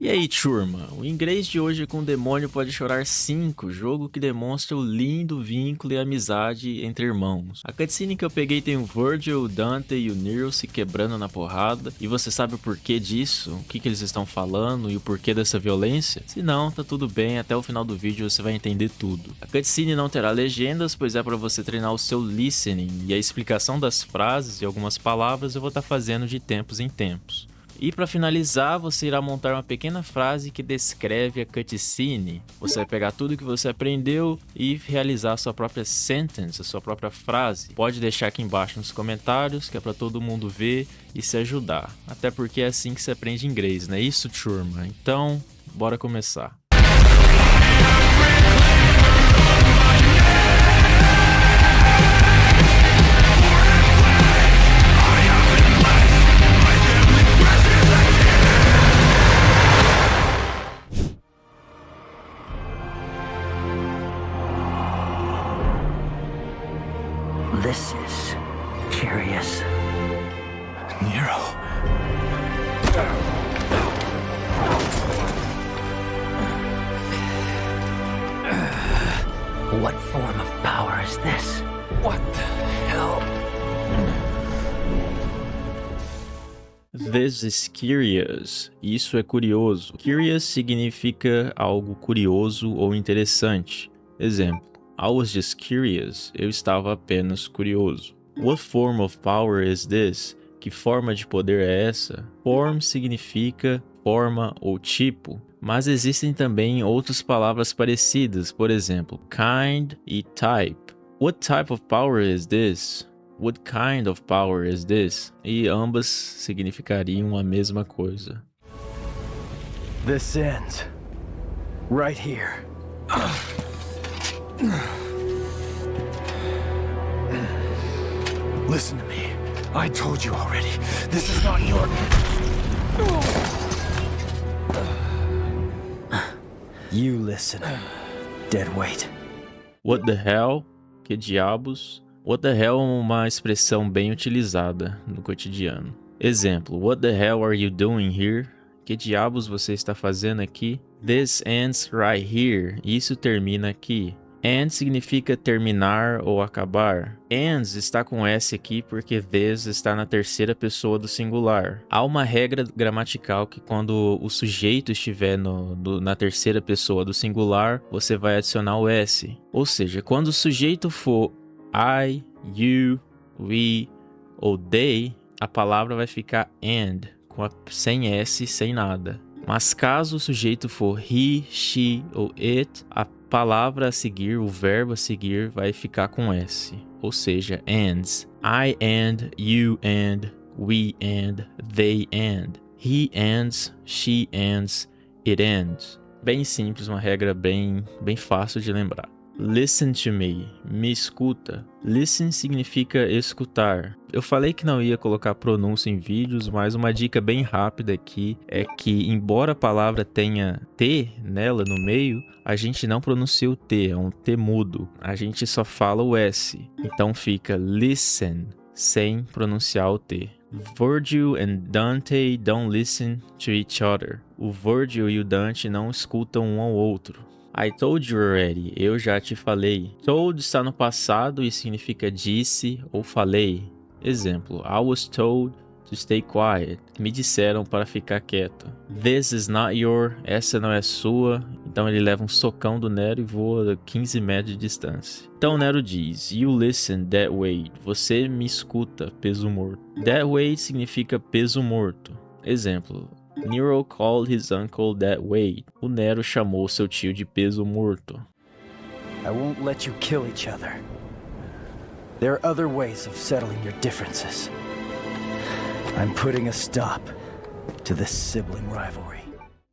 E aí, turma? O inglês de hoje é com Demônio Pode Chorar 5, jogo que demonstra o lindo vínculo e amizade entre irmãos. A cutscene que eu peguei tem o Virgil, o Dante e o Nero se quebrando na porrada, e você sabe o porquê disso? O que eles estão falando e o porquê dessa violência? Se não, tá tudo bem, até o final do vídeo você vai entender tudo. A cutscene não terá legendas, pois é para você treinar o seu listening, e a explicação das frases e algumas palavras eu vou estar fazendo de tempos em tempos. E para finalizar, você irá montar uma pequena frase que descreve a cutscene. Você vai pegar tudo que você aprendeu e realizar a sua própria sentence, a sua própria frase. Pode deixar aqui embaixo nos comentários, que é para todo mundo ver e se ajudar. Até porque é assim que se aprende inglês, não é isso, turma? Então, bora começar. This is curious. Nero. What form of power is this? What the hell? This is curious. Isso é curioso. Curious significa algo curioso ou interessante. Exemplo. I was just curious. Eu estava apenas curioso. What form of power is this? Que forma de poder é essa? Form significa forma ou tipo, mas existem também outras palavras parecidas, por exemplo, kind e type. What type of power is this? What kind of power is this? E ambas significariam a mesma coisa. This ends right here. Listen to me. I told you already. This is not your... You listen. Deadweight. What the hell? Que diabos? What the hell é uma expressão bem utilizada no cotidiano. Exemplo, what the hell are you doing here? Que diabos você está fazendo aqui? This ends right here. Isso termina aqui. End significa terminar ou acabar. Ends está com S aqui porque this está na terceira pessoa do singular. Há uma regra gramatical que quando o sujeito estiver na terceira pessoa do singular, você vai adicionar o S. Ou seja, quando o sujeito for I, you, we ou they, a palavra vai ficar end, sem S, sem nada. Mas caso o sujeito for he, she ou it, a palavra a seguir, o verbo a seguir, vai ficar com S. Ou seja, ends. I end, you end, we end, they end. He ends, she ends, it ends. Bem simples, uma regra bem fácil de lembrar. Listen to me. Me escuta. Listen significa escutar. Eu falei que não ia colocar pronúncia em vídeos, mas uma dica bem rápida aqui é que, embora a palavra tenha T nela no meio, a gente não pronuncia o T, é um T mudo. A gente só fala o S. Então fica listen, sem pronunciar o T. Virgil and Dante don't listen to each other. O Virgil e o Dante não escutam um ao outro. I told you already, eu já te falei. Told está no passado e significa disse ou falei. Exemplo, I was told to stay quiet. Me disseram para ficar quieto. This is not your, essa não é sua. Então ele leva um socão do Nero e voa 15 metros de distância. Então Nero diz, you listen that way. Você me escuta, peso morto. That way significa peso morto. Exemplo, Nero called his uncle that way. O Nero chamou seu tio de peso morto. I won't let you kill each other. There are other ways of settling your differences. I'm putting a stop to this sibling rivalry.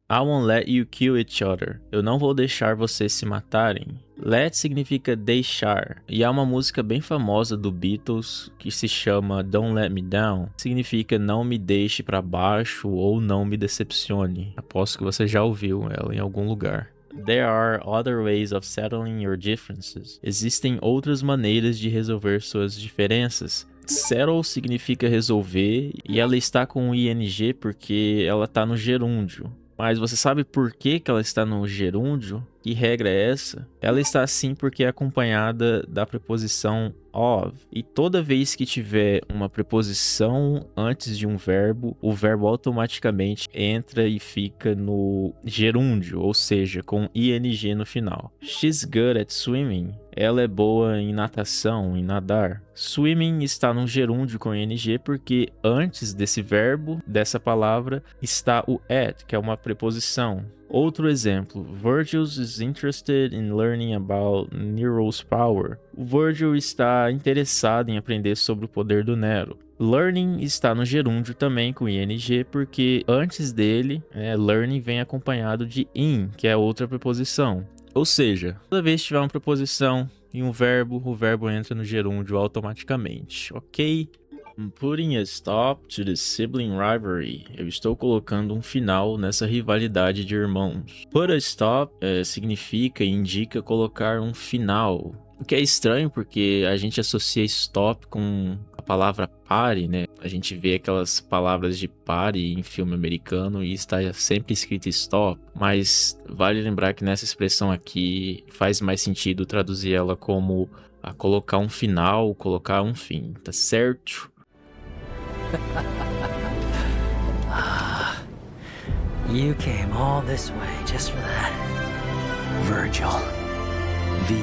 I won't let you kill each other. Eu não vou deixar vocês se matarem. Let significa deixar. E há uma música bem famosa do Beatles que se chama Don't Let Me Down. Significa não me deixe para baixo ou não me decepcione. Aposto que você já ouviu ela em algum lugar. There are other ways of settling your differences. Existem outras maneiras de resolver suas diferenças. Settle significa resolver e ela está com ing porque ela está no gerúndio. Mas você sabe por que que ela está no gerúndio? Que regra é essa? Ela está assim porque é acompanhada da preposição of. E toda vez que tiver uma preposição antes de um verbo, o verbo automaticamente entra e fica no gerúndio, ou seja, com ing no final. She's good at swimming. Ela é boa em natação, em nadar. Swimming está no gerúndio com ing porque antes desse verbo, dessa palavra, está o at, que é uma preposição. Outro exemplo, Virgil is interested in learning about Nero's power. O Virgil está interessado em aprender sobre o poder do Nero. Learning está no gerúndio também com ing, porque antes dele, learning vem acompanhado de in, que é outra preposição. Ou seja, toda vez que tiver uma preposição e um verbo, o verbo entra no gerúndio automaticamente, ok? I'm putting a stop to the sibling rivalry. Eu estou colocando um final nessa rivalidade de irmãos. Put a stop significa e indica colocar um final. O que é estranho porque a gente associa stop com a palavra pare, né? A gente vê aquelas palavras de pare em filme americano e está sempre escrito stop. Mas vale lembrar que nessa expressão aqui faz mais sentido traduzir ela como a colocar um final, colocar um fim, tá certo? You came all this way just for that. Virgil. V.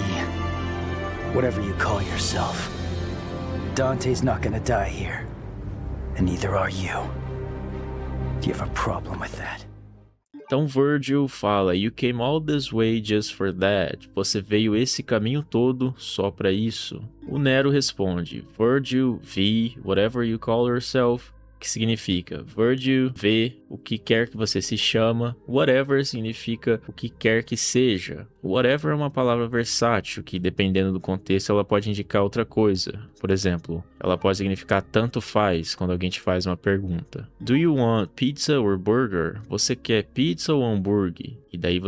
Whatever you call yourself. Dante's not gonna die here. And neither are you. Do you have a problem with that? Então Virgil fala, You came all this way just for that. Você veio esse caminho todo só pra isso. O Nero responde, Virgil, V, whatever you call yourself, que significa Virgil, V, o que quer que você se chama. Whatever significa o que quer que seja. Whatever é uma palavra versátil que, dependendo do contexto, ela pode indicar outra coisa. Por exemplo, ela pode significar tanto faz quando alguém te faz uma pergunta. Do you want pizza or burger? Você quer pizza ou hambúrguer? E daí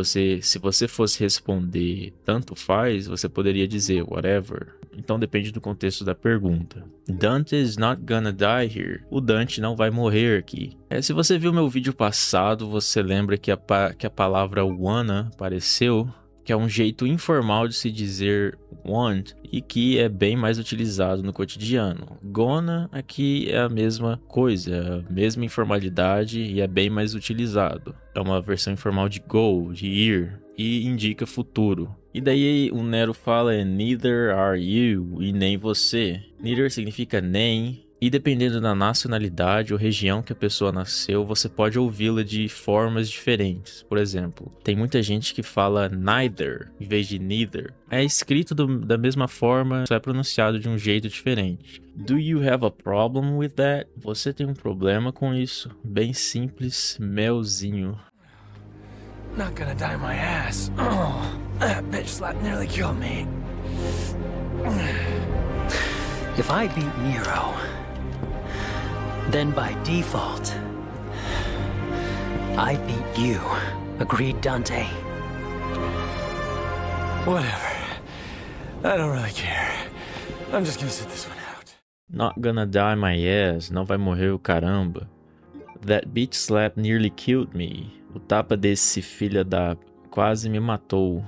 se você fosse responder tanto faz, você poderia dizer whatever. Então depende do contexto da pergunta. Dante is not gonna die here. O Dante não vai morrer aqui. Se você viu meu vídeo passado, você lembra que a palavra wanna apareceu, que é um jeito informal de se dizer want e que é bem mais utilizado no cotidiano. Gonna aqui é a mesma coisa, a mesma informalidade e é bem mais utilizado. É uma versão informal de go, de ir, e indica futuro. E daí o Nero fala neither are you, e nem você. Neither significa nem. E dependendo da nacionalidade ou região que a pessoa nasceu, você pode ouvi-la de formas diferentes. Por exemplo, tem muita gente que fala neither em vez de neither. É escrito da mesma forma, só é pronunciado de um jeito diferente. Do you have a problem with that? Você tem um problema com isso? Bem simples, melzinho. Not gonna die my ass. Oh, that bitch slap nearly killed me. If I beat Nero, then by default, I beat you. Agreed, Dante? Whatever. I don't really care. I'm just gonna sit this one out. Not gonna die my ass. Não vai morrer o caramba. That bitch slap nearly killed me. O tapa desse filha da quase me matou.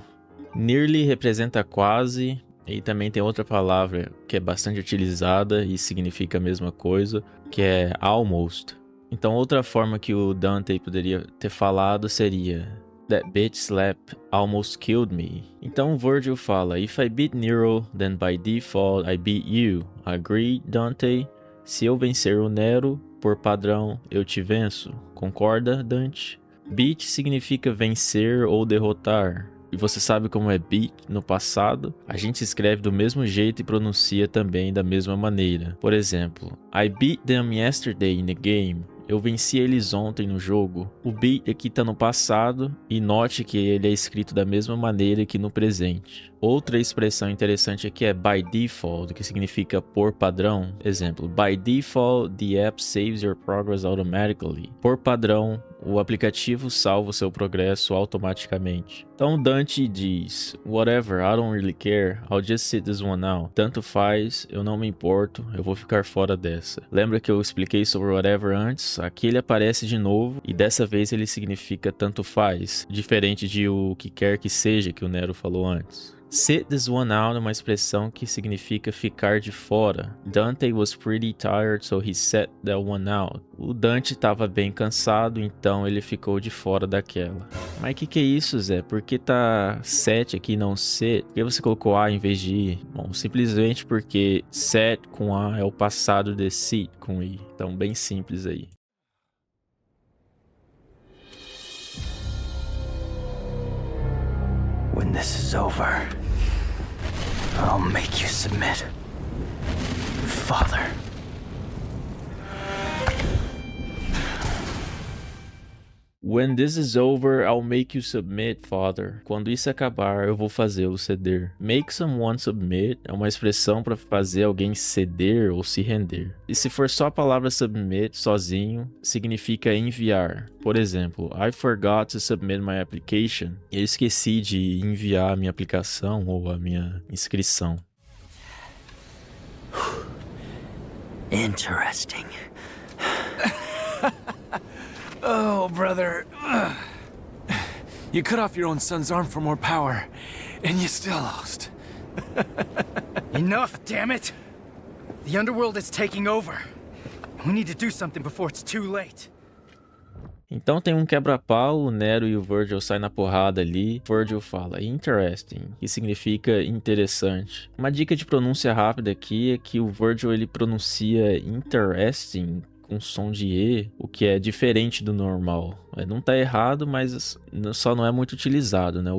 Nearly representa quase. E também tem outra palavra que é bastante utilizada e significa a mesma coisa, que é almost. Então outra forma que o Dante poderia ter falado seria That bitch slap almost killed me. Então Virgil fala If I beat Nero, then by default I beat you. Agree, Dante? Se eu vencer o Nero, por padrão eu te venço. Concorda, Dante? Beat significa vencer ou derrotar. E você sabe como é beat no passado? A gente escreve do mesmo jeito e pronuncia também da mesma maneira. Por exemplo, I beat them yesterday in the game. Eu venci eles ontem no jogo. O beat aqui está no passado e note que ele é escrito da mesma maneira que no presente. Outra expressão interessante aqui é by default, que significa por padrão. Exemplo, by default the app saves your progress automatically. Por padrão, o aplicativo salva o seu progresso automaticamente. Então Dante diz: Whatever, I don't really care, I'll just sit this one out. Tanto faz, eu não me importo, eu vou ficar fora dessa. Lembra que eu expliquei sobre whatever antes? Aqui ele aparece de novo e dessa vez ele significa tanto faz, diferente de o que quer que seja que o Nero falou antes. Sit this one out é uma expressão que significa ficar de fora. Dante was pretty tired, so he sat that one out. O Dante estava bem cansado, então ele ficou de fora daquela. Mas que é isso, Zé? Por que tá set aqui e não sit? Por que você colocou A em vez de I? Bom, simplesmente porque set com A é o passado de sit com I. Então bem simples aí. When this is over, I'll make you submit. Father. When this is over, I'll make you submit, father. Quando isso acabar, eu vou fazê-lo ceder. Make someone submit é uma expressão para fazer alguém ceder ou se render. E se for só a palavra submit sozinho, significa enviar. Por exemplo, I forgot to submit my application. Eu esqueci de enviar a minha aplicação ou a minha inscrição. Interesting. Oh, brother. You cut off your own son's arm for more power, and you still lost. Enough, damn it! The underworld is taking over. We need to do something before it's too late. Então tem um quebra-pau, o Nero e o Virgil saem na porrada ali. Virgil fala interesting, que significa interessante. Uma dica de pronúncia rápida aqui é que o Virgil ele pronuncia interesting com som de E, o que é diferente do normal. Não tá errado, mas só não é muito utilizado, né?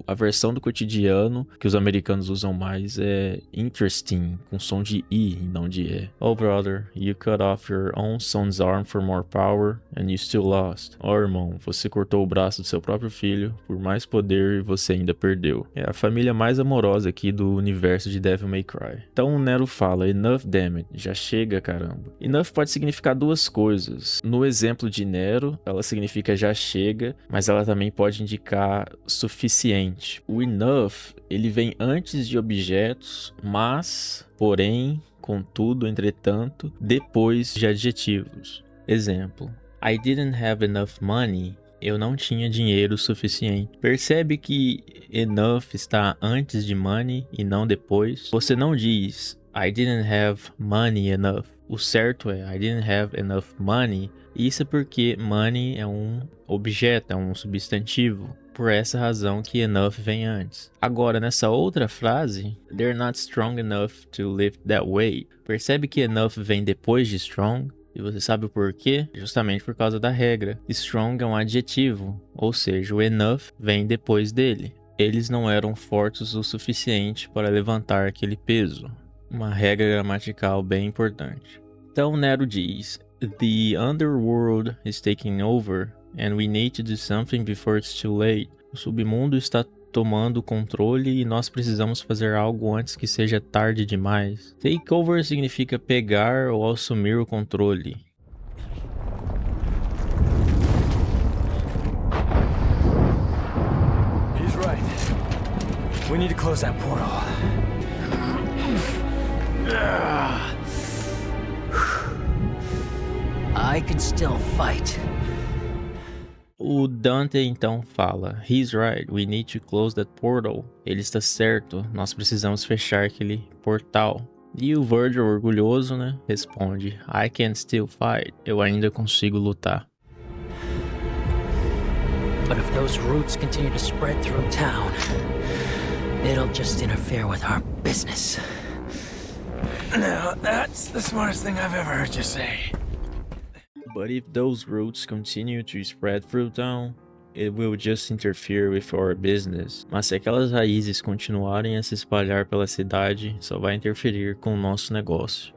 A versão do cotidiano que os americanos usam mais é interesting, com som de I e não de E. Oh brother, you cut off your own son's arm for more power and you still lost. Oh irmão, você cortou o braço do seu próprio filho por mais poder e você ainda perdeu. É a família mais amorosa aqui do universo de Devil May Cry. Então o Nero fala, enough damn it, já chega caramba. Enough pode significar duas coisas. No exemplo de Nero, ela significa já chega, mas ela também pode indicar suficiente. O enough, ele vem antes de objetos, mas, porém, contudo, entretanto, depois de adjetivos. Exemplo: I didn't have enough money. Eu não tinha dinheiro suficiente. Percebe que enough está antes de money e não depois? Você não diz I didn't have money enough. O certo é I didn't have enough money. Isso é porque money é um objeto, é um substantivo. Por essa razão que enough vem antes. Agora, nessa outra frase, they're not strong enough to live that way. Percebe que enough vem depois de strong? E você sabe o porquê? Justamente por causa da regra. Strong é um adjetivo, ou seja, o enough vem depois dele. Eles não eram fortes o suficiente para levantar aquele peso. Uma regra gramatical bem importante. Então Nero diz: The underworld is taking over and we need to do something before it's too late. O submundo está tomando o controle e nós precisamos fazer algo antes que seja tarde demais. Take over significa pegar ou assumir o controle. He's right. We need to close that portal. I can still fight. O Dante então fala, He's right, we need to close that portal. Ele está certo, nós precisamos fechar aquele portal. E o Virgil, orgulhoso, né, responde, I can still fight. Eu ainda consigo lutar. But if those roots continue to spread through town, it'll just interfere with our business. Now, that's the smartest thing I've ever heard you say. But if those roots continue to spread through town, it will just interfere with our business. Mas se aquelas raízes continuarem a se espalhar pela cidade, só vai interferir com o nosso negócio.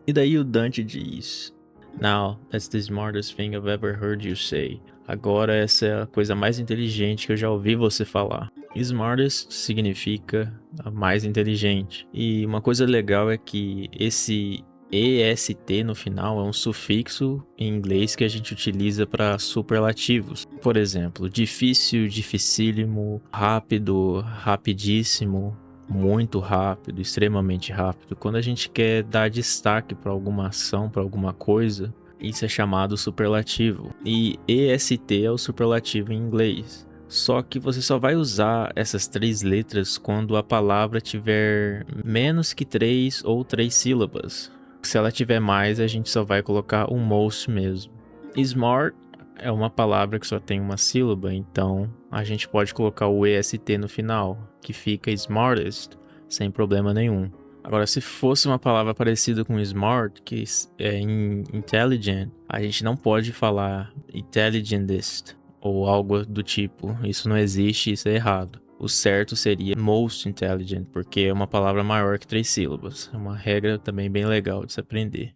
E daí o Dante diz, Now, that's the smartest thing I've ever heard you say. Agora essa é a coisa mais inteligente que eu já ouvi você falar. Smartest significa a mais inteligente. E uma coisa legal é que esse EST no final é um sufixo em inglês que a gente utiliza para superlativos. Por exemplo, difícil, dificílimo, rápido, rapidíssimo, muito rápido, extremamente rápido. Quando a gente quer dar destaque para alguma ação, para alguma coisa, isso é chamado superlativo. E EST é o superlativo em inglês. Só que você só vai usar essas 3 letras quando a palavra tiver menos que 3 ou 3 sílabas. Se ela tiver mais, a gente só vai colocar o most mesmo. Smart é uma palavra que só tem uma sílaba, então a gente pode colocar o EST no final, que fica smartest, sem problema nenhum. Agora, se fosse uma palavra parecida com smart, que é intelligent, a gente não pode falar intelligentest ou algo do tipo. Isso não existe, isso é errado. O certo seria most intelligent, porque é uma palavra maior que 3 sílabas. É uma regra também bem legal de se aprender.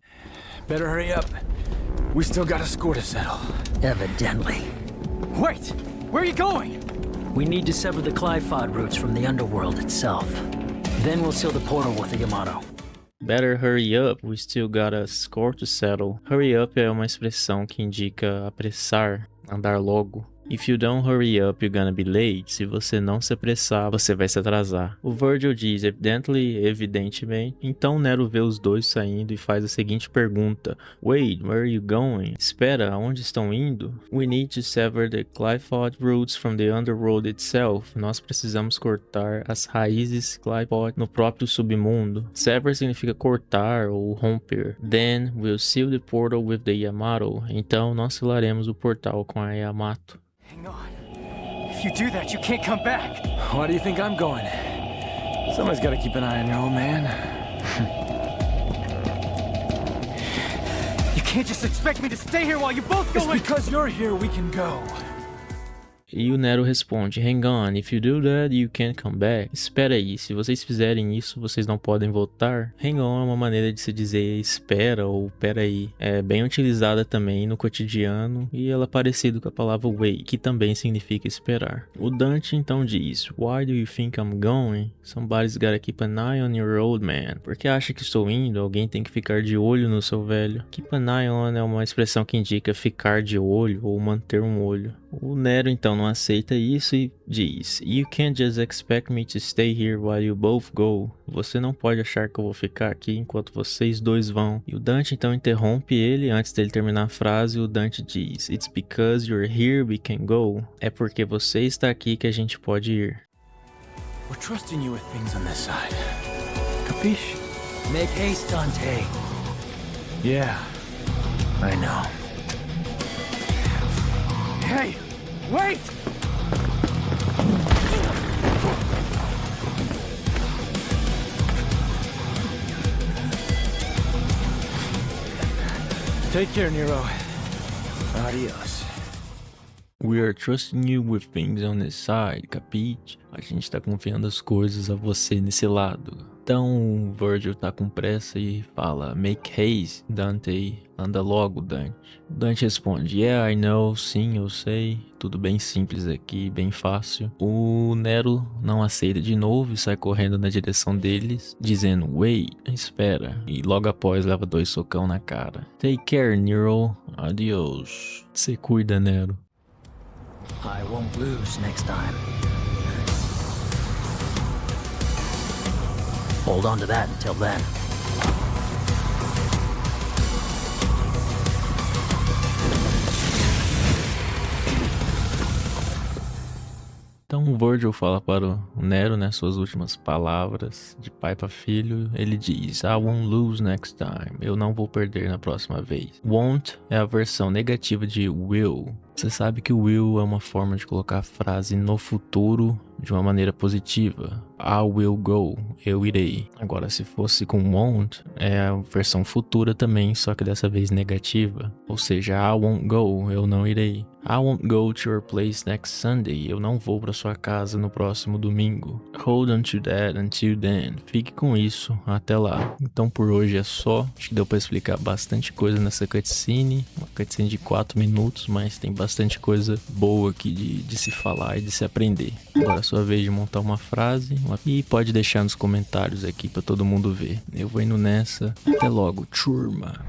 Better hurry up. We still got a score to settle. Evidently. Wait! Where are you going? We need to sever the Clifod roots from the underworld itself. Then we'll seal the portal with the Yamato. Better hurry up, we still got a score to settle. Hurry up é uma expressão que indica apressar, andar logo. If you don't hurry up, you're gonna be late. Se você não se apressar, você vai se atrasar. O Virgil diz, evidentemente. Então Nero vê os dois saindo e faz a seguinte pergunta. Wait, where are you going? Espera, aonde estão indo? We need to sever the Clifod roots from the underworld itself. Nós precisamos cortar as raízes Clifod no próprio submundo. Sever significa cortar ou romper. Then we'll seal the portal with the Yamato. Então nós selaremos o portal com a Yamato. Hang on. If you do that, you can't come back. Why do you think I'm going? Someone's got to keep an eye on your old man. You can't just expect me to stay here while you both go. It's because you're here we can go. E o Nero responde, hang on, if you do that, you can't come back. Espera aí, se vocês fizerem isso, vocês não podem voltar. Hang on é uma maneira de se dizer espera ou pera aí. É bem utilizada também no cotidiano e ela é parecida com a palavra wait, que também significa esperar. O Dante então diz, why do you think I'm going? Somebody's gotta keep an eye on your old man. Porque acha que estou indo, alguém tem que ficar de olho no seu velho. Keep an eye on é uma expressão que indica ficar de olho ou manter um olho. O Nero então não aceita isso e diz, you can't just expect me to stay here while you both go. Você não pode achar que eu vou ficar aqui enquanto vocês dois vão. E o Dante então interrompe ele antes dele terminar a frase. O Dante diz, it's because you're here we can go. É porque você está aqui que a gente pode ir. We're trusting you with things on this side. Capiche? Make haste, Dante. Yeah, I know. Hey, wait! Take care, Nero. Adios. We are trusting you with things on this side, capiche? A gente tá confiando as coisas a você nesse lado. Então o Virgil tá com pressa e fala, make haste, Dante, anda logo, Dante. Dante responde, yeah, I know, sim, eu sei, tudo bem simples aqui, bem fácil. O Nero não aceita de novo e sai correndo na direção deles, dizendo, wait, espera. E logo após leva 2 socão na cara. Take care, Nero, adios. Se cuida, Nero. I won't lose next time. Hold on to that until then. Então o Virgil fala para o Nero, né, suas últimas palavras de pai para filho. Ele diz, I won't lose next time. Eu não vou perder na próxima vez. Won't é a versão negativa de will. Você sabe que o will é uma forma de colocar a frase no futuro de uma maneira positiva. I will go, eu irei. Agora, se fosse com won't, é a versão futura também, só que dessa vez negativa. Ou seja, I won't go, eu não irei. I won't go to your place next Sunday. Eu não vou para sua casa no próximo domingo. Hold on to that until then. Fique com isso até lá. Então por hoje é só. Acho que deu para explicar bastante coisa nessa cutscene. Uma cutscene de 4 minutos, mas tem bastante coisa boa aqui de se falar e de se aprender. Agora só sua vez de montar uma frase e pode deixar nos comentários aqui pra todo mundo ver. Eu vou indo nessa. Até logo, turma.